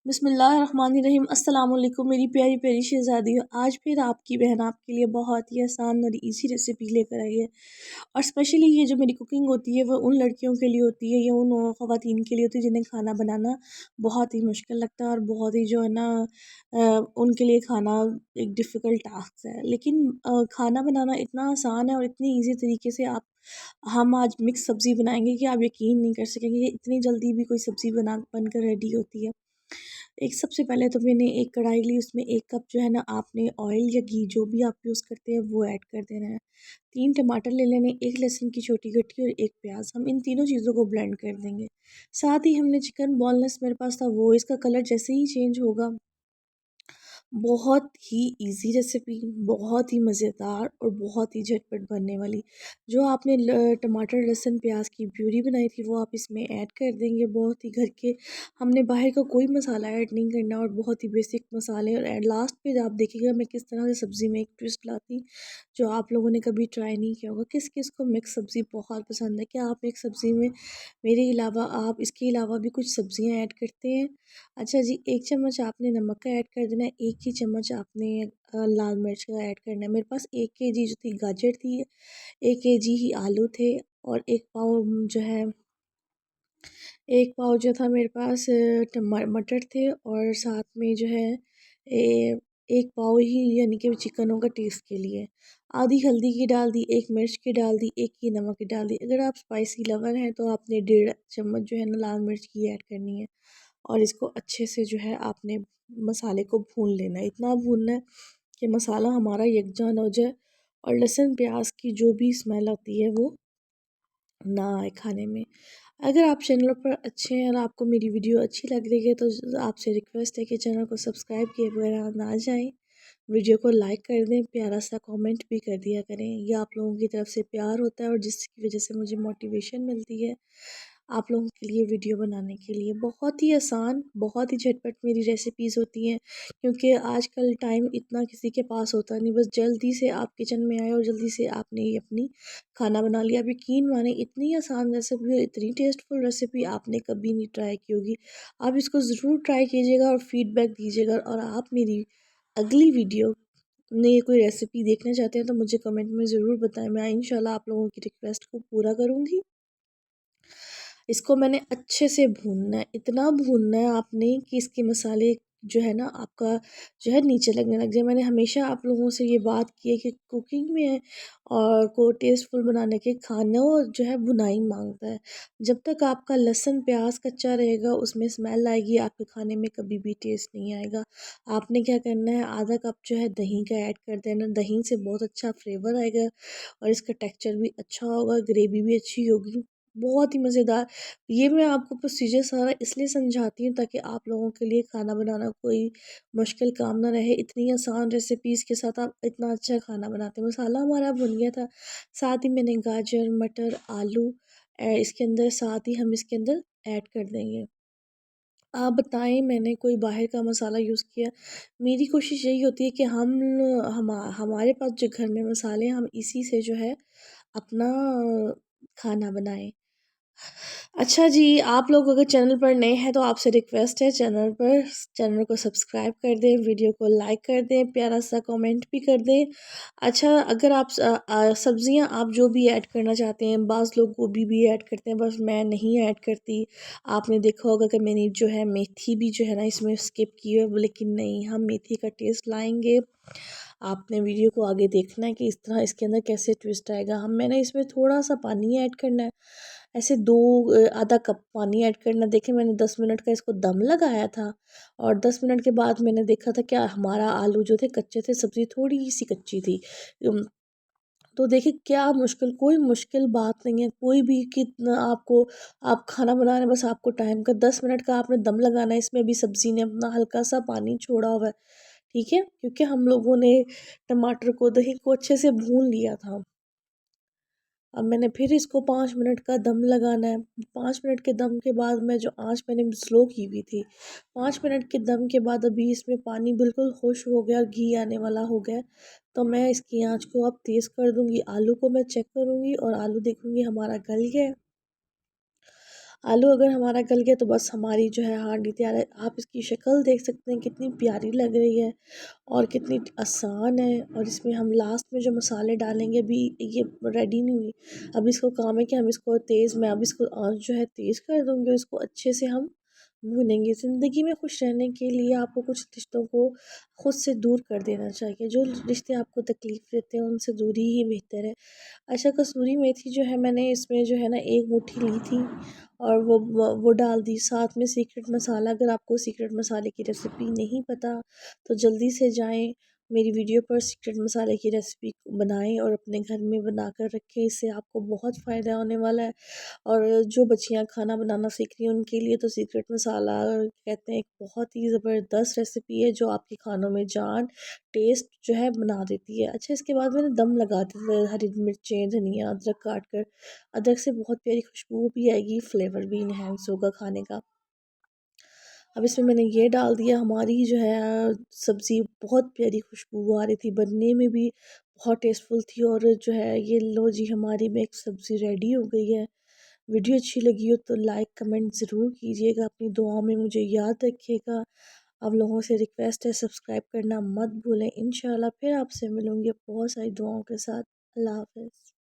बिस्मिल्लाहिर्रहमानिर्रहीम। अस्सलाम वालेकुम मेरी प्यारी प्यारी शहज़ादियों। आज फिर आपकी बहन आपके लिए बहुत ही आसान और इजी रेसिपी लेकर आई है। और स्पेशली ये जो मेरी कुकिंग होती है वो उन लड़कियों के लिए होती है या उन ख़वातीन के लिए होती है जिन्हें खाना बनाना बहुत ही मुश्किल लगता है और बहुत ही जो है ना उनके लिए खाना एक डिफ़िकल्ट टास्क है। लेकिन खाना बनाना इतना आसान है और इतनी ईजी तरीके से आप हम आज मिक्स सब्ज़ी बनाएंगे कि आप यकीन नहीं कर सकेंगे कि इतनी जल्दी भी कोई सब्ज़ी बनकर रेडी होती है। एक सबसे पहले तो मैंने एक कढ़ाई ली, उसमें 1 कप जो है ना आपने ऑयल या घी जो भी आप यूज़ करते हैं वो ऐड कर देना है। 3 टमाटर ले लेने, 1 लहसुन की छोटी गट्ठी और 1 प्याज। हम इन तीनों चीज़ों को ब्लेंड कर देंगे। साथ ही हमने चिकन बोनलेस मेरे पास था, वो इसका कलर जैसे ही चेंज होगा, बहुत ही इजी रेसिपी, बहुत ही मज़ेदार और बहुत ही झटपट बनने वाली। जो आपने टमाटर लहसुन प्याज की प्यूरी बनाई थी वो आप इसमें ऐड कर देंगे। बहुत ही घर के, हमने बाहर का कोई मसाला ऐड नहीं करना और बहुत ही बेसिक मसाले। और लास्ट पे आप देखिएगा मैं किस तरह से सब्ज़ी में एक ट्विस्ट लाती, जो आप लोगों ने कभी ट्राई नहीं किया होगा। किस किस को मिक्स सब्ज़ी बहुत पसंद है? क्या आप एक सब्ज़ी में मेरे अलावा आप इसके अलावा भी कुछ सब्ज़ियाँ ऐड करते हैं? अच्छा जी, 1 चम्मच आपने नमक का ऐड कर देना है, 1 ही चम्मच आपने लाल मिर्च का ऐड करना है। मेरे पास 1 केजी जो थी गाजर थी, 1 केजी ही आलू थे और 1 पाव जो है 1 पाव जो था मेरे पास मटर थे और साथ में जो है 1 पाव ही यानी कि चिकन होगा टेस्ट के लिए। आधी हल्दी की डाल दी, 1 मिर्च की डाल दी, 1 ही नमक की डाल दी। अगर आप स्पाइसी लवर हैं तो आपने 1.5 चम्मच जो है ना लाल मिर्च की ऐड करनी है। और इसको अच्छे से जो है आपने मसाले को भून लेना है। इतना भूनना है कि मसाला हमारा यकजान हो जाए और लहसुन प्याज की जो भी स्मेल आती है वो ना आए खाने में। अगर आप चैनल पर अच्छे हैं और आपको मेरी वीडियो अच्छी लग रही है तो आपसे रिक्वेस्ट है कि चैनल को सब्सक्राइब किए बगैर ना जाएं। वीडियो को लाइक कर दें, प्यारा सा कमेंट भी कर दिया करें। ये आप लोगों की तरफ से प्यार होता है और जिसकी वजह से मुझे मोटिवेशन मिलती है आप लोगों के लिए वीडियो बनाने के लिए। बहुत ही आसान, बहुत ही झटपट मेरी रेसिपीज़ होती हैं क्योंकि आजकल टाइम इतना किसी के पास होता नहीं। बस जल्दी से आप किचन में आए और जल्दी से आपने ये अपनी खाना बना लिया। आप यकीन माने इतनी आसान रेसिपी और इतनी टेस्टफुल रेसिपी आपने कभी नहीं ट्राई की होगी। आप इसको ज़रूर ट्राई कीजिएगा और फीडबैक दीजिएगा। और आप मेरी अगली वीडियो में कोई रेसिपी देखना चाहते हैं तो मुझे कमेंट में ज़रूर बताएं। मैं इंशाल्लाह आप लोगों की रिक्वेस्ट को पूरा करूँगी। इसको मैंने अच्छे से भूनना है, इतना भूनना है आपने कि इसके मसाले जो है ना आपका जो है नीचे लगने लग जाए। मैंने हमेशा आप लोगों से ये बात की है कि कुकिंग में है और को टेस्टफुल बनाने के खाना जो है भुनाई मांगता है। जब तक आपका लहसुन प्याज कच्चा रहेगा उसमें स्मेल आएगी, आपके खाने में कभी भी टेस्ट नहीं आएगा। आपने क्या करना है, आधा कप जो है दही का ऐड कर देना। दही से बहुत अच्छा फ्लेवर आएगा और इसका टेक्सचर भी अच्छा होगा, ग्रेवी भी अच्छी होगी, बहुत ही मज़ेदार। ये मैं आपको प्रोसीजर सारा इसलिए समझाती हूँ ताकि आप लोगों के लिए खाना बनाना कोई मुश्किल काम ना रहे। इतनी आसान रेसिपीज़ के साथ आप इतना अच्छा खाना बनाते हैं। मसाला हमारा भुन गया था, साथ ही मैंने गाजर, मटर, आलू इसके अंदर साथ ही हम इसके अंदर ऐड कर देंगे। आप बताएं, मैंने कोई बाहर का मसाला यूज़ किया? मेरी कोशिश यही होती है कि हमारे पास जो घर में मसाले हैं हम इसी से जो है अपना खाना बनाएं। अच्छा जी, आप लोग अगर चैनल पर नए हैं तो आपसे रिक्वेस्ट है चैनल को सब्सक्राइब कर दें, वीडियो को लाइक कर दें, प्यारा सा कमेंट भी कर दें। अच्छा, अगर आप सब्ज़ियाँ आप जो भी ऐड करना चाहते हैं, बाज़ लोग गोभी भी ऐड करते हैं, बस मैं नहीं ऐड करती। आपने देखा होगा कि मैंने जो है मेथी भी जो है ना इसमें स्किप की है, लेकिन नहीं, हम मेथी का टेस्ट लाएंगे। आपने वीडियो को आगे देखना है कि इस तरह इसके अंदर कैसे ट्विस्ट आएगा। मैंने इसमें थोड़ा सा पानी ऐड करना है, ऐसे आधा कप पानी ऐड करना। देखें, मैंने 10 मिनट का इसको दम लगाया था और 10 मिनट के बाद मैंने देखा था क्या हमारा आलू जो थे कच्चे थे, सब्ज़ी थोड़ी सी कच्ची थी। तो देखिए क्या मुश्किल, कोई मुश्किल बात नहीं है। कोई भी कितना आपको, आप खाना बना रहे हैं, बस आपको टाइम का 10 मिनट का आपने दम लगाना है। इसमें अभी सब्ज़ी ने अपना हल्का सा पानी छोड़ा हुआ है, ठीक है, क्योंकि हम लोगों ने टमाटर को, दही को अच्छे से भून लिया था। अब मैंने फिर इसको 5 मिनट का दम लगाना है। 5 मिनट के दम के बाद मैं जो आँच मैंने स्लो की हुई थी, 5 मिनट के दम के बाद अभी इसमें पानी बिल्कुल खुश्क हो गया, घी आने वाला हो गया। तो मैं इसकी आँच को अब तेज़ कर दूँगी। आलू को मैं चेक करूँगी और आलू देखूँगी हमारा गल गया है। आलू अगर हमारा गल गया तो बस हमारी जो है हांडी तैयार है। आप इसकी शक्ल देख सकते हैं कितनी प्यारी लग रही है और कितनी आसान है। और इसमें हम लास्ट में जो मसाले डालेंगे अभी ये रेडी नहीं हुई। अब इसको काम है कि हम इसको तेज़ मैं अब इसको आंच जो है तेज़ कर दूँगी और इसको अच्छे से हम भूनेंगे। ज़िंदगी में खुश रहने के लिए आपको कुछ रिश्तों को खुद से दूर कर देना चाहिए। जो रिश्ते आपको तकलीफ़ देते हैं उनसे दूरी ही बेहतर है। अच्छा, कसूरी मेथी जो है मैंने इसमें जो है ना एक मुट्ठी ली थी और वो डाल दी। साथ में सीक्रेट मसाला, अगर आपको सीक्रेट मसाले की रेसिपी नहीं पता तो जल्दी से जाएं मेरी वीडियो पर सीक्रेट मसाले की रेसिपी बनाएं और अपने घर में बना कर रखें। इससे आपको बहुत फ़ायदा होने वाला है। और जो बच्चियां खाना बनाना सीख रही हैं उनके लिए तो सीक्रेट मसाला कहते हैं एक बहुत ही ज़बरदस्त रेसिपी है जो आपके खानों में जान टेस्ट जो है बना देती है। अच्छा, इसके बाद मैंने दम लगा दिया, हरी मिर्चें, धनिया, अदरक काट कर। अदरक से बहुत प्यारी खुशबू भी आएगी, फ्लेवर भी इन्हेंस होगा खाने का। अब इसमें मैंने ये डाल दिया। हमारी जो है सब्ज़ी बहुत प्यारी खुशबू आ रही थी, बनने में भी बहुत टेस्टफुल थी। और जो है ये लो जी, हमारी मिक्स सब्ज़ी रेडी हो गई है। वीडियो अच्छी लगी हो तो लाइक कमेंट ज़रूर कीजिएगा, अपनी दुआओं में मुझे याद रखिएगा। आप लोगों से रिक्वेस्ट है सब्सक्राइब करना मत भूलें। इंशाल्लाह फिर आपसे मिलूँगी बहुत सारी दुआओं के साथ। अल्लाह हाफ़िज़।